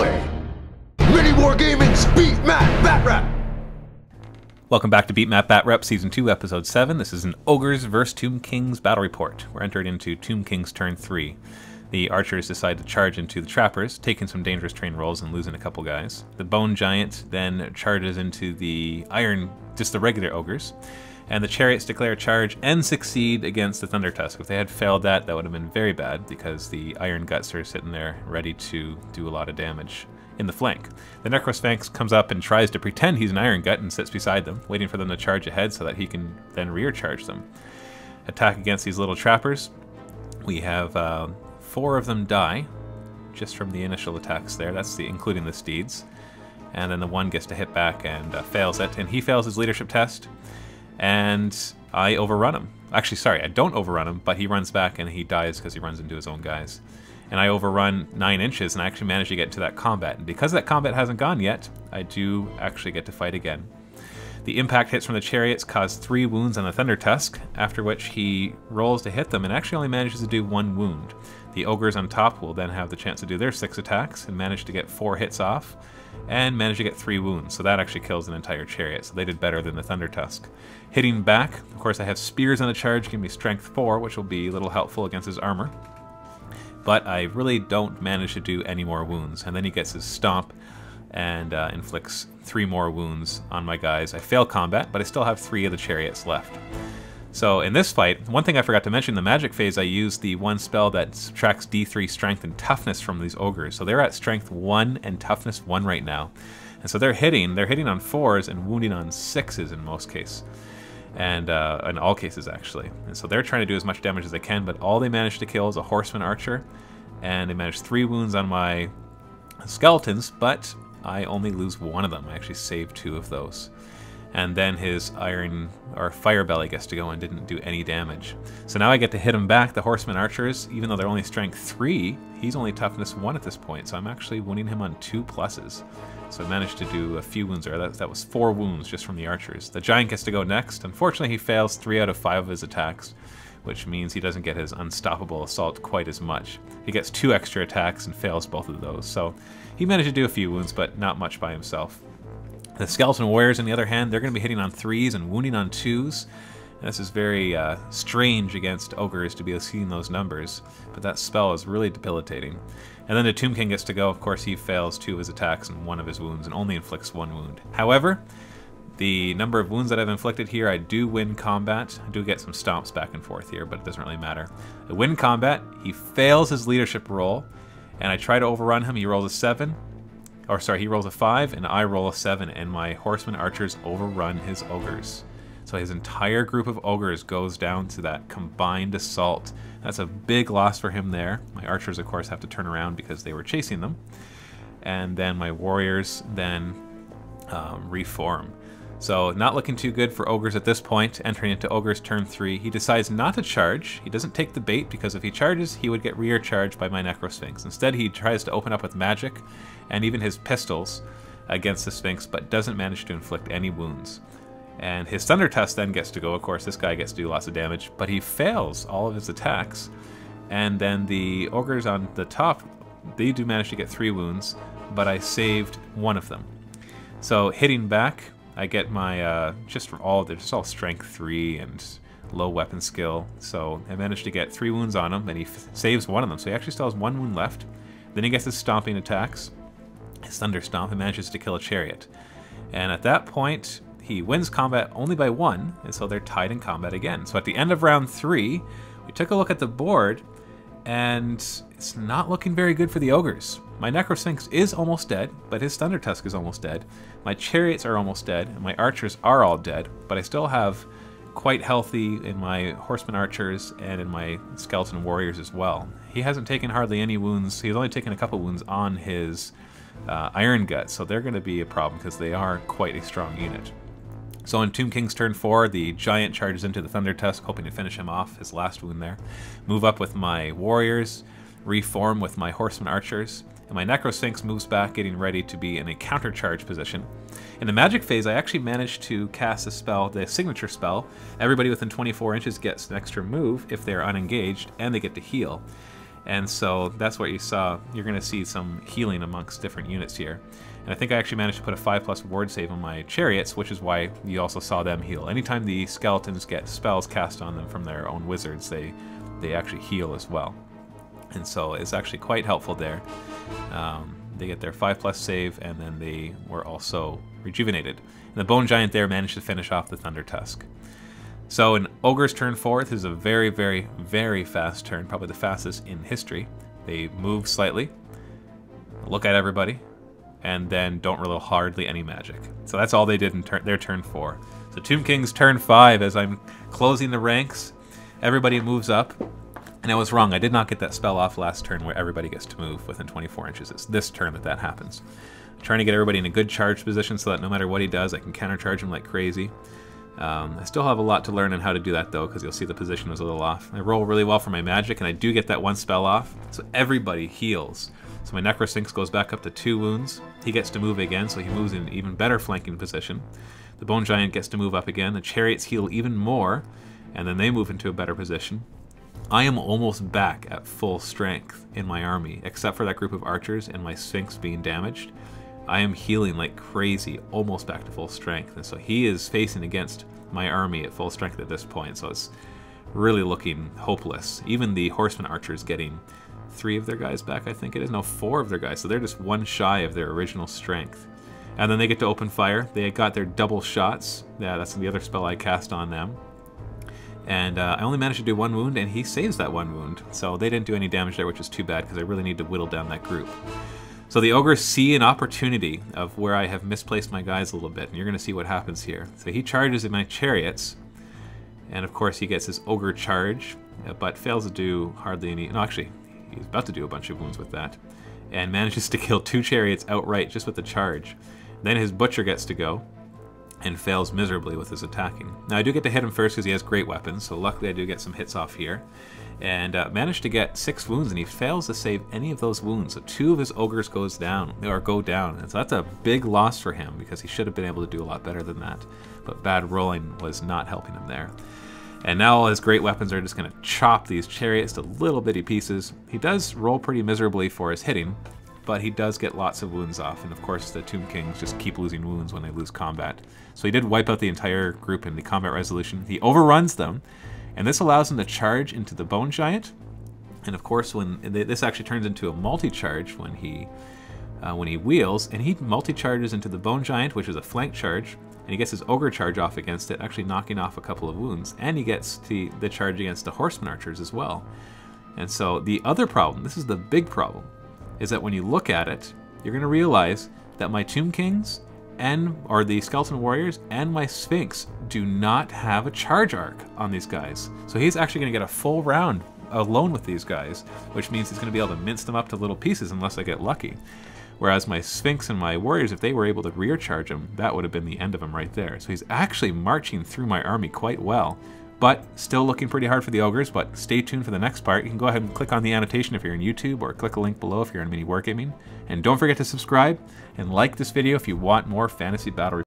play. MiniWarGaming's Beat Map Batrep. Welcome back to Beat Map Batrep Season 2, Episode 7. This is an Ogres vs. Tomb King's battle report. We're entered into Tomb King's turn 3. The archers decide to charge into the trappers, taking some dangerous terrain rolls and losing a couple guys. The bone giant then charges into the iron, just the regular ogres. And the chariots declare a charge and succeed against the thunder tusk. If they had failed that, that would have been very bad because the iron guts are sitting there ready to do a lot of damage in the flank. The Necrosphinx comes up and tries to pretend he's an iron gut and sits beside them, waiting for them to charge ahead so that he can then rear charge them. Attack against these little trappers. We have 4 of them die just from the initial attacks there. That's including the steeds. And then the one gets to hit back and fails it. And he fails his leadership test. And I overrun him. Actually, sorry, I don't overrun him, but he runs back and he dies because he runs into his own guys. And I overrun 9 inches and I actually manage to get to that combat. And because that combat hasn't gone yet, I do actually get to fight again. The impact hits from the chariots cause 3 wounds on the Thunder Tusk, after which he rolls to hit them and actually only manages to do 1 wound. The ogres on top will then have the chance to do their 6 attacks and manage to get 4 hits off and manage to get 3 wounds. So that actually kills an entire chariot, so they did better than the Thunder Tusk. Hitting back, of course I have spears on the charge, give me strength 4, which will be a little helpful against his armor. But I really don't manage to do any more wounds. And then he gets his stomp and inflicts 3 more wounds on my guys. I fail combat, but I still have 3 of the chariots left. So in this fight, one thing I forgot to mention, the magic phase, I used the one spell that subtracts D3 strength and toughness from these ogres. So they're at strength 1 and toughness 1 right now. And so they're hitting on 4s and wounding on 6s in most cases. And in all cases, actually. And so they're trying to do as much damage as they can, but all they managed to kill is a horseman archer. And they managed 3 wounds on my skeletons, but I only lose 1 of them. I actually saved 2 of those. And then his iron or fire belly gets to go and didn't do any damage. So now I get to hit him back. The horseman archers, even though they're only strength 3, he's only toughness 1 at this point. So I'm actually winning him on 2 pluses. So I managed to do a few wounds there. That was 4 wounds just from the archers. The giant gets to go next. Unfortunately, he fails 3 out of 5 of his attacks, which means he doesn't get his unstoppable assault quite as much. He gets 2 extra attacks and fails both of those. So he managed to do a few wounds, but not much by himself. The skeleton warriors, on the other hand, they're going to be hitting on 3s and wounding on 2s. And this is very strange against ogres to be seeing those numbers, but that spell is really debilitating. And then the Tomb King gets to go. Of course, he fails 2 of his attacks and 1 of his wounds and only inflicts 1 wound. However, the number of wounds that I've inflicted here, I do win combat. I do get some stomps back and forth here, but it doesn't really matter. I win combat, he fails his leadership roll, and I try to overrun him. He rolls a 7. Or sorry, he rolls a 5 and I roll a 7, and my horseman archers overrun his ogres. So his entire group of ogres goes down to that combined assault. That's a big loss for him there. My archers, of course, have to turn around because they were chasing them. And then my warriors then reform. So not looking too good for ogres at this point. Entering into ogres turn 3, he decides not to charge. He doesn't take the bait because if he charges, he would get rear charged by my Necrosphinx. Instead, he tries to open up with magic and even his pistols against the Sphinx, but doesn't manage to inflict any wounds. And his Thunder Tusk then gets to go. Of course, this guy gets to do lots of damage, but he fails all of his attacks. And then the ogres on the top, they do manage to get 3 wounds, but I saved 1 of them. So hitting back, I get my they're just all strength 3 and low weapon skill. So I managed to get 3 wounds on him, and he saves 1 of them. So he actually still has 1 wound left. Then he gets his stomping attacks, his thunder stomp, and manages to kill a chariot. And at that point, he wins combat only by 1, and so they're tied in combat again. So at the end of round 3, we took a look at the board, and it's not looking very good for the ogres. My Necrosphinx is almost dead, but his Thunder Tusk is almost dead. My chariots are almost dead, and my archers are all dead, but I still have quite healthy in my horseman archers and in my skeleton warriors as well. He hasn't taken hardly any wounds. He's only taken a couple wounds on his iron gut, so they're going to be a problem because they are quite a strong unit. So in Tomb King's turn 4, the giant charges into the Thunder Tusk, hoping to finish him off, his last wound there. Move up with my warriors, reform with my horseman archers, and my Necrosphinx moves back, getting ready to be in a counter charge position. In the magic phase, I actually managed to cast a spell, the signature spell. Everybody within 24 inches gets an extra move if they're unengaged, and they get to heal. And so that's what you saw. You're going to see some healing amongst different units here. And I think I actually managed to put a 5+ ward save on my chariots, which is why you also saw them heal. Anytime the skeletons get spells cast on them from their own wizards, they actually heal as well. And so it's actually quite helpful there. They get their 5+ save, and then they were also rejuvenated. And the Bone Giant there managed to finish off the Thunder Tusk. So in Ogre's turn 4, this is a very, very, very fast turn, probably the fastest in history. They move slightly, look at everybody, and then don't roll hardly any magic. So that's all they did in their turn 4. So Tomb King's turn 5, as I'm closing the ranks, everybody moves up. And I was wrong, I did not get that spell off last turn where everybody gets to move within 24 inches. It's this turn that happens. I'm trying to get everybody in a good charge position so that no matter what he does, I can countercharge him like crazy. I still have a lot to learn on how to do that though, because you'll see the position was a little off. I roll really well for my magic, and I do get that one spell off, so everybody heals. So my Necrosphinx goes back up to 2 wounds. He gets to move again, so he moves in an even better flanking position. The Bone Giant gets to move up again. The Chariots heal even more, and then they move into a better position. I am almost back at full strength in my army, except for that group of archers and my Sphinx being damaged. I am healing like crazy, almost back to full strength, and so he is facing against my army at full strength at this point, so it's really looking hopeless. Even the horseman archers getting 3 of their guys back, I think it is. No, 4 of their guys, so they're just 1 shy of their original strength. And then they get to open fire. They got their double shots. Yeah, that's the other spell I cast on them. And I only managed to do 1 wound, and he saves that 1 wound. So they didn't do any damage there, which is too bad, because I really need to whittle down that group. So the Ogres see an opportunity of where I have misplaced my guys a little bit, and you're going to see what happens here. So he charges in my chariots, and of course he gets his Ogre charge, but fails to do hardly any... No, actually, he's about to do a bunch of wounds with that, and manages to kill 2 chariots outright just with the charge. Then his Butcher gets to go, and fails miserably with his attacking. Now I do get to hit him first because he has great weapons, so luckily I do get some hits off here. And managed to get 6 wounds, and he fails to save any of those wounds. So 2 of his Ogres go down, and so that's a big loss for him because he should have been able to do a lot better than that. But bad rolling was not helping him there. And now all his great weapons are just going to chop these chariots to little bitty pieces. He does roll pretty miserably for his hitting, but he does get lots of wounds off. And of course the Tomb Kings just keep losing wounds when they lose combat. So he did wipe out the entire group in the combat resolution. He overruns them, and this allows him to charge into the Bone Giant. And of course, this actually turns into a multi-charge when he wheels, and he multi-charges into the Bone Giant, which is a flank charge, and he gets his Ogre charge off against it, actually knocking off a couple of wounds, and he gets the charge against the Horseman archers as well. And so the other problem, this is the big problem, is that when you look at it, you're going to realize that my Tomb Kings or the Skeleton Warriors and my Sphinx do not have a charge arc on these guys. So he's actually going to get a full round alone with these guys, which means he's going to be able to mince them up to little pieces unless I get lucky. Whereas my Sphinx and my Warriors, if they were able to rear charge him, that would have been the end of him right there. So he's actually marching through my army quite well, but still looking pretty hard for the Ogres. But stay tuned for the next part. You can go ahead and click on the annotation if you're on YouTube, or click a link below if you're on MiniWarGaming. And don't forget to subscribe and like this video if you want more fantasy battle